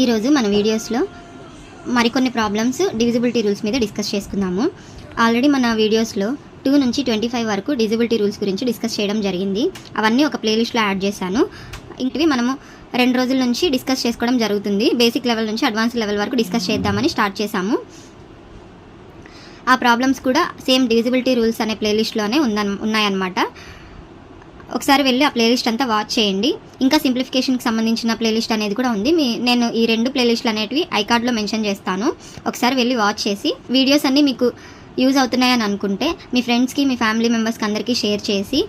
ఈరోజు మన వీడియోస్లో మరికొన్ని ప్రాబ్లమ్స్ డివిజిబిలిటీ రూల్స్ మీద డిస్కస్ చేసుకుందాము. ఆల్రెడీ మన వీడియోస్లో 2 నుంచి 25 వరకు డివిజిబిలిటీ రూల్స్ గురించి డిస్కస్ చేయడం జరిగింది. అవన్నీ ఒక ప్లేలిస్ట్లో యాడ్ చేశాను. ఇంటివి మనము 2 రోజుల నుంచి డిస్కస్ చేసుకోవడం జరుగుతుంది. బేసిక్ లెవెల్ నుంచి అడ్వాన్స్ లెవెల్ వరకు డిస్కస్ చేద్దామని స్టార్ట్ చేశాము. ఆ ప్రాబ్లమ్స్ కూడా సేమ్ డివిజిబిలిటీ రూల్స్ అనే ప్లేలిస్ట్లోనే ఉన్నాయన్నమాట. ఒకసారి వెళ్ళి ఆ ప్లేలిస్ట్ అంతా వాచ్ చేయండి. ఇంకా సింప్లిఫికేషన్కి సంబంధించిన ప్లేలిస్ట్ అనేది కూడా ఉంది. నేను ఈ 2 ప్లేలిస్టులు అనేటివి ఐకార్డ్లో మెన్షన్ చేస్తాను. ఒకసారి వెళ్ళి వాచ్ చేసి వీడియోస్ అన్నీ మీకు యూజ్ అవుతున్నాయని అనుకుంటే మీ ఫ్రెండ్స్కి, మీ ఫ్యామిలీ మెంబర్స్కి అందరికీ షేర్ చేసి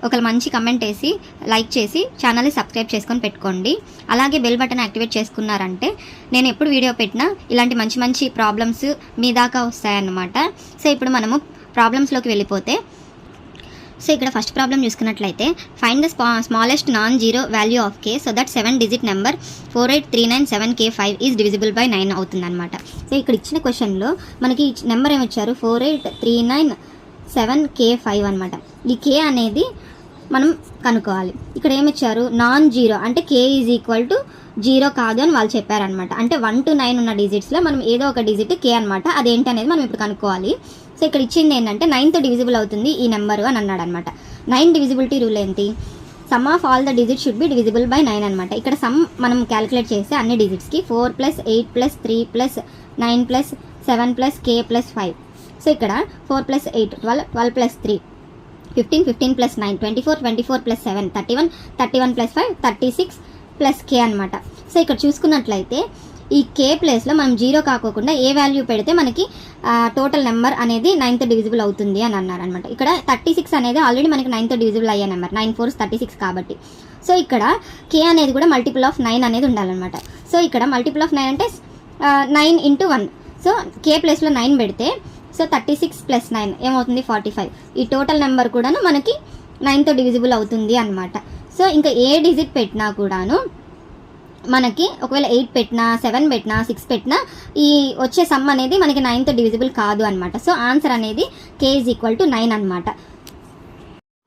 ఒక మంచి కమెంట్ వేసి లైక్ చేసి ఛానల్ని సబ్స్క్రైబ్ చేసుకొని పెట్టుకోండి. అలాగే బెల్ బటన్ యాక్టివేట్ చేసుకున్నారంటే నేను ఎప్పుడు వీడియో పెట్టినా ఇలాంటి మంచి మంచి ప్రాబ్లమ్స్ మీ దాకా వస్తాయన్నమాట. సో ఇప్పుడు మనము ప్రాబ్లమ్స్లోకి వెళ్ళిపోతే, సో ఇక్కడ ఫస్ట్ ప్రాబ్లం చూసుకున్నట్లయితే find the smallest non zero value of K so that 7 digit number 48397K5 is divisible by 9 అవుతుందన్నమాట. సో ఇక్కడ ఇచ్చిన క్వశ్చన్లో మనకి నెంబర్ ఏమిచ్చారు 48397K5 అనమాట. ఈ కే అనేది మనం కనుక్కోవాలి. ఇక్కడ ఏమిచ్చారు నాన్ జీరో అంటే కే ఈజ్ ఈక్వల్ టు 0 కాదు అని వాళ్ళు చెప్పారనమాట. అంటే 1 to 9 ఉన్న డిజిట్స్లో మనం ఏదో ఒక డిజిట్ కే అనమాట. అదేంటి అనేది మనం ఇప్పుడు కనుక్కోవాలి. సో ఇక్కడ ఇచ్చింది ఏంటంటే 9తో డివిజిబుల్ అవుతుంది ఈ నెంబరు అని అన్నాడు అనమాట. 9 డివిజిబిలిటీ రూల్ ఏంటి? Some of all the digit should be divisible by 9 అనమాట. ఇక్కడ సమ్ మనం క్యాలిక్యులేట్ చేస్తే అన్ని డిజిట్స్కి 4 + 8 + 3 + 9 + 7 + K + 5. సో ఇక్కడ 4 + 8 12, 12 + 3 15, 15 + 9 24, 24 + 7 31, 31 + 5 36 + K అనమాట. సో ఇక్కడ చూసుకున్నట్లయితే ఈ కే ప్లేస్లో మనం 0 కాకోకుండా ఏ వాల్యూ పెడితే మనకి టోటల్ నెంబర్ అనేది 9తో డివిజిబుల్ అవుతుంది అని అన్నారనమాట. ఇక్కడ 36 అనేది ఆల్రెడీ మనకి 9తో డివిజిబుల్ అయ్యే నెంబర్, 9 4 36 కాబట్టి. సో ఇక్కడ కే అనేది కూడా మల్టిపుల్ ఆఫ్ 9 అనేది ఉండాలన్నమాట. సో ఇక్కడ మల్టిపుల్ ఆఫ్ 9 అంటే 9 × 1. సో కే ప్లేస్లో 9 పెడితే సో 36 + 9 ఏమవుతుంది 45. ఈ టోటల్ నెంబర్ కూడాను మనకి 9తో డివిజిబుల్ అవుతుంది అనమాట. సో ఇంకా ఏ డిజిట్ పెట్టినా కూడాను మనకి ఒకవేళ 8 పెట్టినా 7 పెట్టినా 6 పెట్టినా ఈ వచ్చే సమ్ అనేది మనకి 9తో డివిజిబుల్ కాదు అనమాట. సో ఆన్సర్ అనేది K = 9 అనమాట.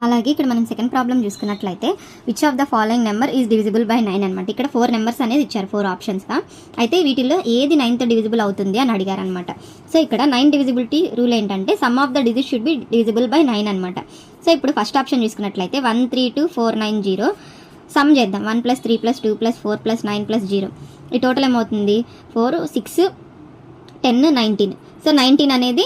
అలాగే ఇక్కడ మనం సెకండ్ ప్రాబ్లం చూసుకున్నట్లయితే which of the following number is divisible by 9 అనమాట. ఇక్కడ 4 నెంబర్స్ అనేది ఇచ్చారు, 4 ఆప్షన్స్గా. అయితే వీటిలో ఏది 9తో డివిజిబుల్ అవుతుంది అని అడిగారు అనమాట. సో ఇక్కడ 9 డివిజిబిలిటీ రూల్ ఏంటంటే some of the digit should be divisible by 9 అనమాట. సో ఇప్పుడు ఫస్ట్ ఆప్షన్ చూసుకున్నట్లయితే 132490 సమ్ చేద్దాం. 1 + 3 + 2 + 4 + 9 + 0. ఈ టోటల్ ఏమవుతుంది 4 6 10 19. సో 19 అనేది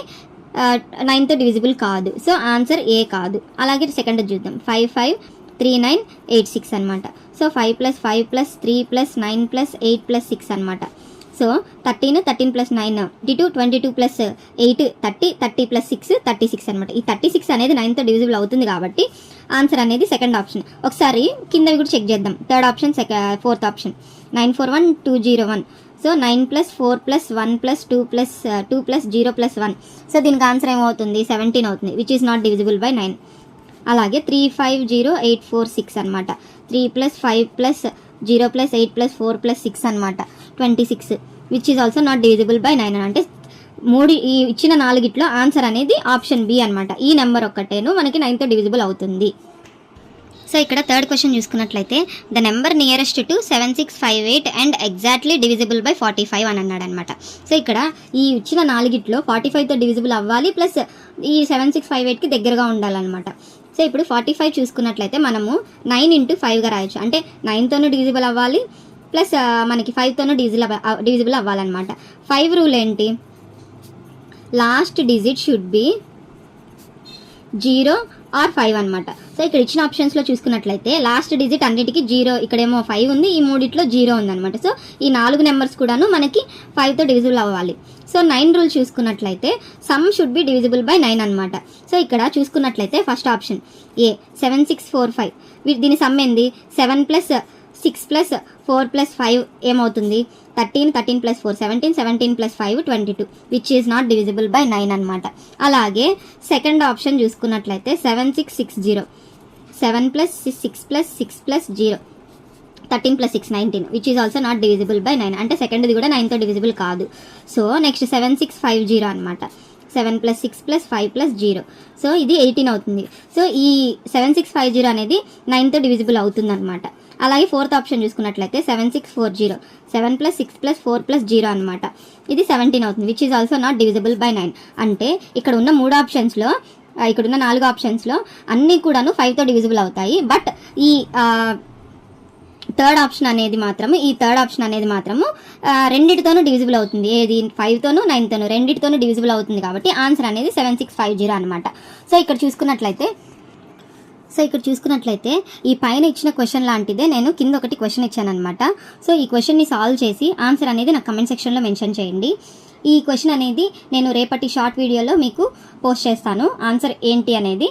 9తో డివిజిబుల్ కాదు. సో ఆన్సర్ ఏ కాదు. అలాగే సెకండ్ చూద్దాం 553986 అనమాట. సో 5 + 5 + 3 + 9 + 8 + 6 అనమాట. సో 13 13 + 9 22 22 + 8 30 30 + 6 36 అనమాట. ఈ 36 అనేది 9తో డివిజిబుల్ అవుతుంది కాబట్టి ఆన్సర్ అనేది సెకండ్ ఆప్షన్. ఒకసారి కిందవి కూడా చెక్ చేద్దాం. Third option, fourth option 941201. So 9 + 4 + 1 + 2 + 2 + 0 + 1. So దీనికి ఆన్సర్ ఏమవుతుంది 17 అవుతుంది, which is not divisible by 9. అలాగే 350846 అనమాట. 3 + 5 + 0 + 8 + 4 + 6 అనమాట 26, which is also not divisible by 9. అంటే ఈ ఇచ్చిన 4గిట్లో ఆన్సర్ అనేది ఆప్షన్ బి అనమాట. ఈ నెంబర్ ఒక్కటేను మనకి 9తో డివిజిబుల్ అవుతుంది. సో ఇక్కడ థర్డ్ క్వశ్చన్ చూసుకున్నట్లయితే the number nearest to 7658 and exactly divisible by 45 అని అన్నాడు అనమాట. సో ఇక్కడ ఈ ఇచ్చిన 4గిట్లో 45తో డివిజిబుల్ అవ్వాలి, ప్లస్ ఈ 7658కి దగ్గరగా ఉండాలన్నమాట. సో ఇప్పుడు 45 చూసుకున్నట్లయితే మనము 9 × 5గా రాయొచ్చు. అంటే 9తోనూ డివిజిబుల్ అవ్వాలి, ప్లస్ మనకి 5తోనూ డివిజిబుల్ అవ్వాలన్నమాట. 5 రూల్ ఏంటి? Last digit should be 0 or 5 అనమాట. సో ఇక్కడ ఇచ్చిన ఆప్షన్స్లో చూసుకున్నట్లయితే లాస్ట్ డిజిట్ అన్నిటికీ 0, ఇక్కడేమో 5 ఉంది, ఈ మూడిట్లో 0 ఉందన్నమాట. సో ఈ 4 నెంబర్స్ కూడాను మనకి 5తో డివిజిబుల్ అవ్వాలి. సో 9 రూల్ చూసుకున్నట్లయితే some should be divisible by 9 అనమాట. సో ఇక్కడ చూసుకున్నట్లయితే ఫస్ట్ ఆప్షన్ ఏ 7645. దీని సమ్ ఏంది 7 + 6 + 4 + 5 ఏమవుతుంది 13 13 + 4 17 17 + 5 22, which is not divisible by 9 అనమాట. అలాగే సెకండ్ ఆప్షన్ చూసుకున్నట్లయితే 7660. 7 + 6 + 6 + 0 13 + 6 19, which is also not divisible by 9. అంటే సెకండ్ది కూడా 9తో డివిజిబుల్ కాదు. సో నెక్స్ట్ 7650 అనమాట. 7 + 6 + 5 + 0. సో ఇది 18 అవుతుంది. సో ఈ 7650 అనేది 9తో డివిజిబుల్ అవుతుంది అనమాట. అలాగే ఫోర్త్ ఆప్షన్ చూసుకున్నట్లయితే 7640, 7 + 6 + 4 + 0 అనమాట. ఇది 17 అవుతుంది, which is also not divisible by 9. అంటే ఇక్కడ ఉన్న 3 ఆప్షన్స్లో, ఇక్కడున్న 4 ఆప్షన్స్లో అన్నీ కూడాను 5తో డివిజిబుల్ అవుతాయి. బట్ ఈ థర్డ్ ఆప్షన్ అనేది మాత్రము రెండిటితోనూ డివిజిబుల్ అవుతుంది. ఏది 5తోనూ 9తోనూ రెండిటితోనూ డివిజిబుల్ అవుతుంది. కాబట్టి ఆన్సర్ అనేది 7650 అనమాట. సో ఇక్కడ చూసుకున్నట్లయితే ఈ పైన ఇచ్చిన క్వశ్చన్ లాంటిదే నేను కింద ఒకటి క్వశ్చన్ ఇచ్చాను అనమాట. సో ఈ క్వశ్చన్ని సాల్వ్ చేసి ఆన్సర్ అనేది నాకు కమెంట్ సెక్షన్లో మెన్షన్ చేయండి. ఈ క్వశ్చన్ అనేది నేను రేపటి షార్ట్ వీడియోలో మీకు పోస్ట్ చేస్తాను, ఆన్సర్ ఏంటి అనేది.